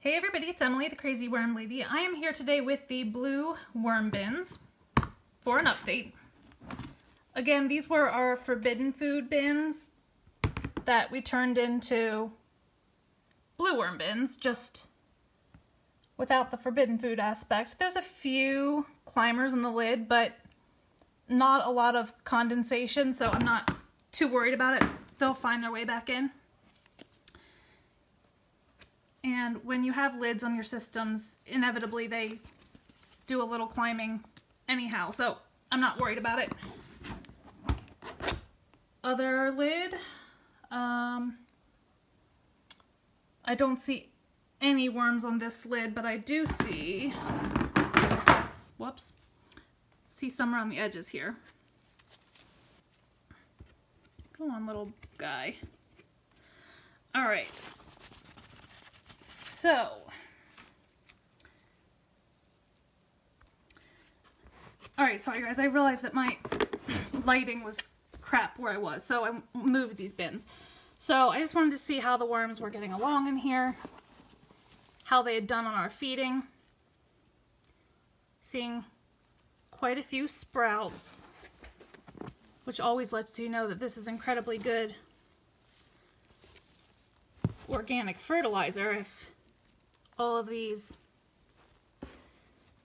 Hey everybody, it's Emily, the Crazy Worm Lady. I am here today with the blue worm bins for an update. Again, these were our forbidden food bins that we turned into blue worm bins, just without the forbidden food aspect. There's a few climbers on the lid, but not a lot of condensation, so I'm not too worried about it. They'll find their way back in. And when you have lids on your systems, inevitably they do a little climbing anyhow, so I'm not worried about it. Other lid, I don't see any worms on this lid, but I do see, see some around the edges here. Go on, little guy. All right. So, alright, sorry guys, I realized that my lighting was crap where I was, so I moved these bins. So I just wanted to see how the worms were getting along in here, how they had done on our feeding. Seeing quite a few sprouts, which always lets you know that this is incredibly good organic fertilizer if all of these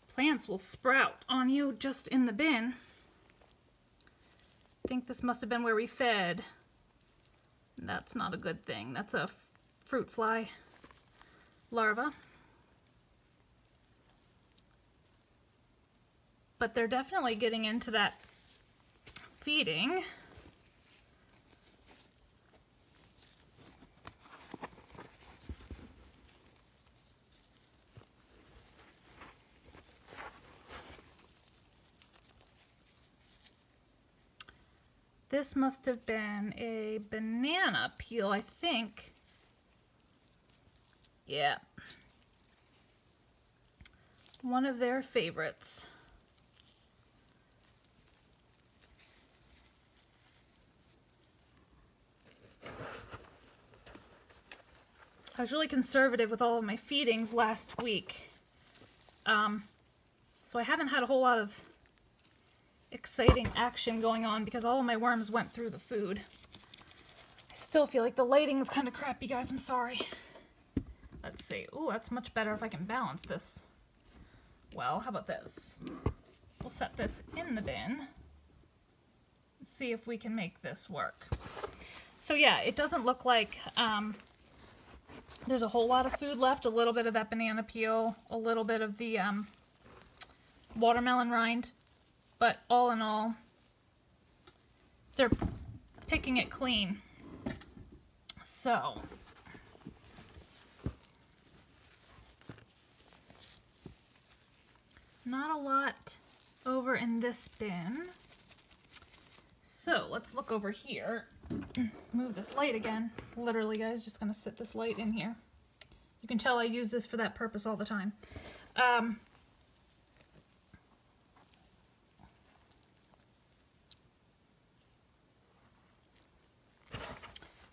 plants will sprout on you just in the bin. I think this must have been where we fed. That's not a good thing. That's a fruit fly larva. But they're definitely getting into that feeding. This must have been a banana peel, I think. Yeah. One of their favorites. I was really conservative with all of my feedings last week. So I haven't had a whole lot of exciting action going on because all of my worms went through the food. I still feel like the lighting is kind of crappy, guys. I'm sorry. Let's see. Ooh, that's much better if I can balance this. Well, how about this? We'll set this in the bin. Let's see if we can make this work. So yeah, it doesn't look like there's a whole lot of food left. A little bit of that banana peel, a little bit of the watermelon rind. But all in all, they're picking it clean. So, not a lot over in this bin. So, let's look over here. Move this light again. Literally, guys, just gonna sit this light in here. You can tell I use this for that purpose all the time.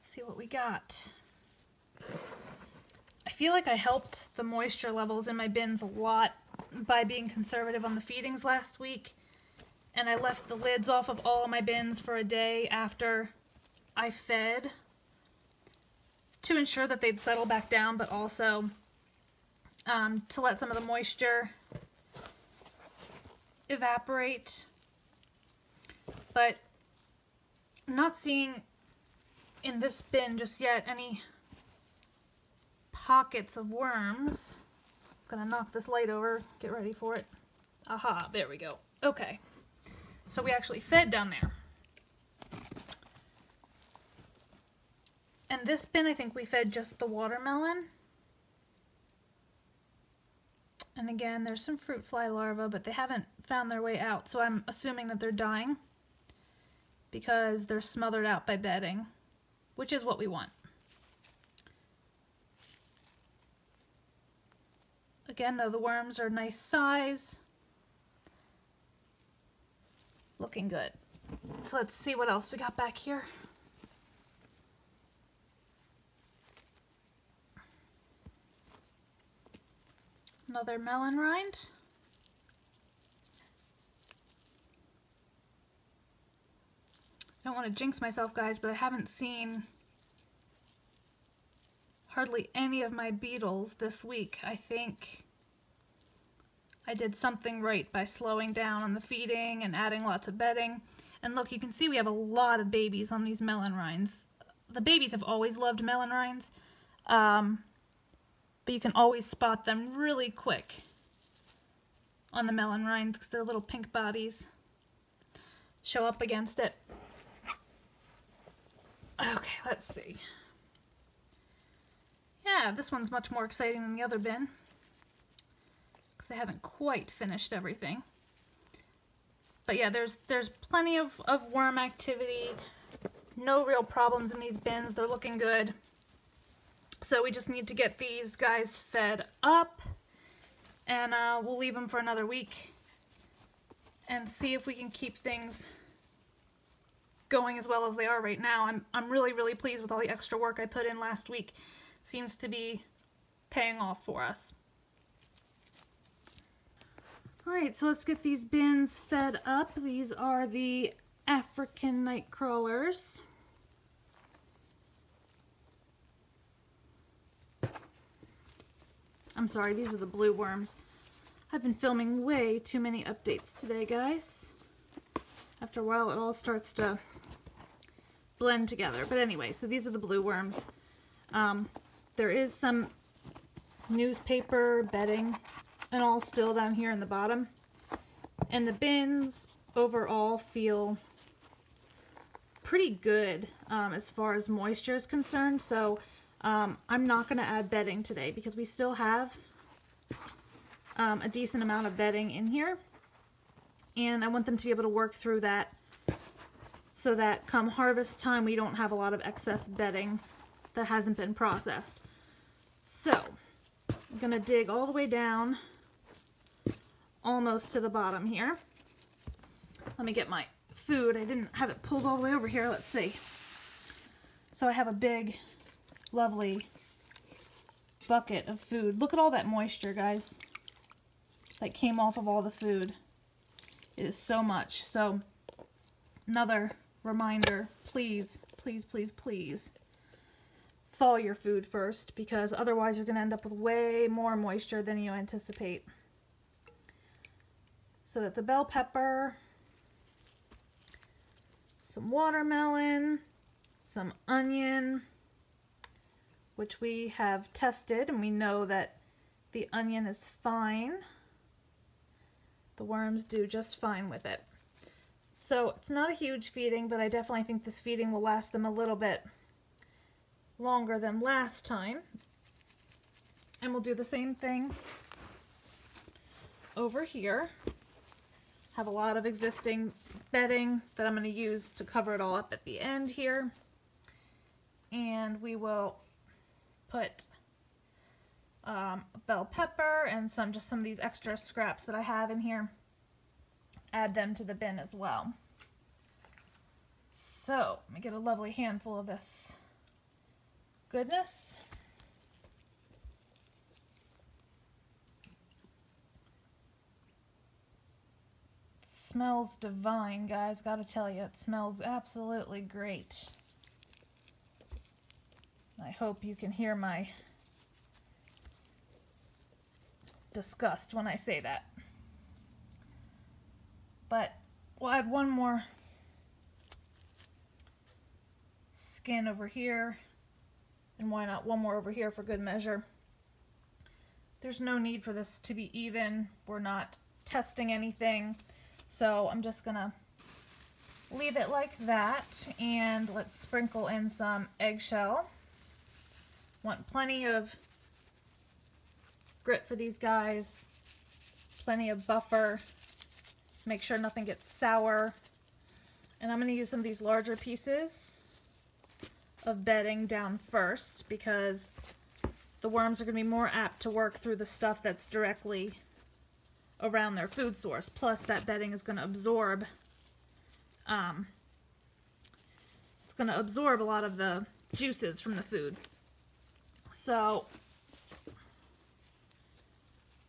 See what we got. I feel like I helped the moisture levels in my bins a lot by being conservative on the feedings last week, and I left the lids off of all of my bins for a day after I fed to ensure that they'd settle back down, but also to let some of the moisture evaporate. But I'm not seeing in this bin just yet any pockets of worms. I'm gonna knock this light over, get ready for it. Aha, there we go. Okay, so we actually fed down there. And this bin, I think we fed just the watermelon. And again, there's some fruit fly larvae, but they haven't found their way out, so I'm assuming that they're dying because they're smothered out by bedding, which is what we want. Again, though, the worms are nice size. Looking good. So let's see what else we got back here. Another melon rind. I don't want to jinx myself, guys, but I haven't seen hardly any of my beetles this week. I think I did something right by slowing down on the feeding and adding lots of bedding. And look, you can see we have a lot of babies on these melon rinds. The babies have always loved melon rinds, but you can always spot them really quick on the melon rinds because their little pink bodies show up against it. Okay, let's see. Yeah, this one's much more exciting than the other bin because they haven't quite finished everything. But yeah, there's plenty of worm activity. No real problems in these bins. They're looking good. So we just need to get these guys fed up, and we'll leave them for another week and see if we can keep things going as well as they are right now. I'm really, really pleased with all the extra work I put in last week. Seems to be paying off for us. Alright, so let's get these bins fed up. These are the African night crawlers. I'm sorry, these are the blue worms. I've been filming way too many updates today, guys. After a while, it all starts to blend together. But anyway, so these are the blue worms. There is some newspaper bedding and all still down here in the bottom. And the bins overall feel pretty good as far as moisture is concerned. So I'm not going to add bedding today because we still have a decent amount of bedding in here. And I want them to be able to work through that so that come harvest time we don't have a lot of excess bedding that hasn't been processed. So I'm going to dig all the way down almost to the bottom here. Let me get my food. I didn't have it pulled all the way over here. Let's see. So I have a big, lovely bucket of food. Look at all that moisture, guys, that came off of all the food. It is so much. So another reminder, please, please, please, please thaw your food first, because otherwise you're going to end up with way more moisture than you anticipate. So that's a bell pepper, some watermelon, some onion, which we have tested and we know that the onion is fine. The worms do just fine with it. So it's not a huge feeding, but I definitely think this feeding will last them a little bit longer than last time. And we'll do the same thing over here. Have a lot of existing bedding that I'm going to use to cover it all up at the end here. And we will put bell pepper and just some of these extra scraps that I have in here. Add them to the bin as well. So let me get a lovely handful of this goodness. It smells divine, guys. Gotta tell you, it smells absolutely great. I hope you can hear my disgust when I say that. But we'll add one more skin over here, and why not one more over here for good measure. There's no need for this to be even. We're not testing anything, so I'm just gonna leave it like that, and let's sprinkle in some eggshell. Want plenty of grit for these guys, plenty of buffer. Make sure nothing gets sour. And I'm going to use some of these larger pieces of bedding down first because the worms are going to be more apt to work through the stuff that's directly around their food source. Plus that bedding is going to absorb it's going to absorb a lot of the juices from the food. So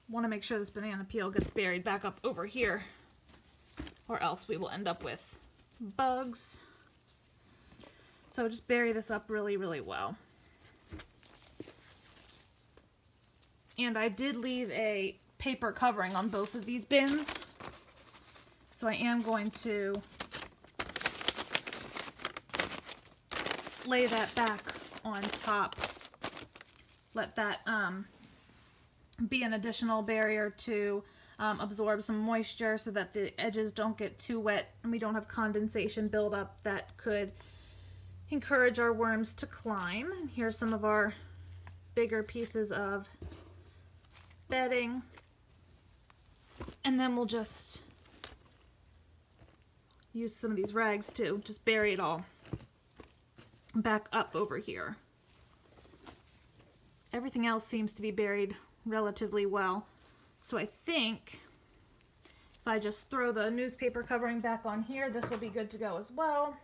want to make sure this banana peel gets buried back up over here, or else we will end up with bugs. So just bury this up really, really well. And I did leave a paper covering on both of these bins, so I am going to lay that back on top. Let that be an additional barrier to absorb some moisture so that the edges don't get too wet and we don't have condensation buildup that could encourage our worms to climb. And here's some of our bigger pieces of bedding, and then we'll just use some of these rags to just bury it all back up over here. Everything else seems to be buried relatively well, so I think if I just throw the newspaper covering back on here, this will be good to go as well.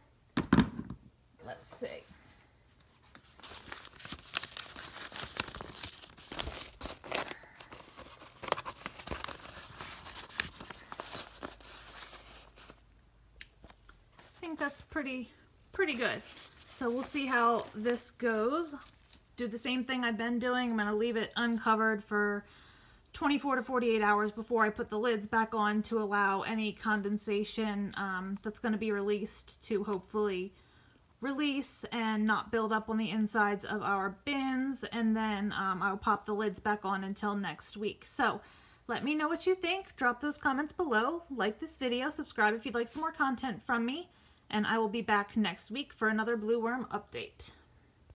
Let's see. I think that's pretty good. So we'll see how this goes. Do the same thing I've been doing. I'm going to leave it uncovered for 24 to 48 hours before I put the lids back on to allow any condensation that's going to be released to hopefully release and not build up on the insides of our bins. And then I'll pop the lids back on until next week. So let me know what you think. Drop those comments below. Like this video. Subscribe if you'd like some more content from me. And I will be back next week for another blue worm update.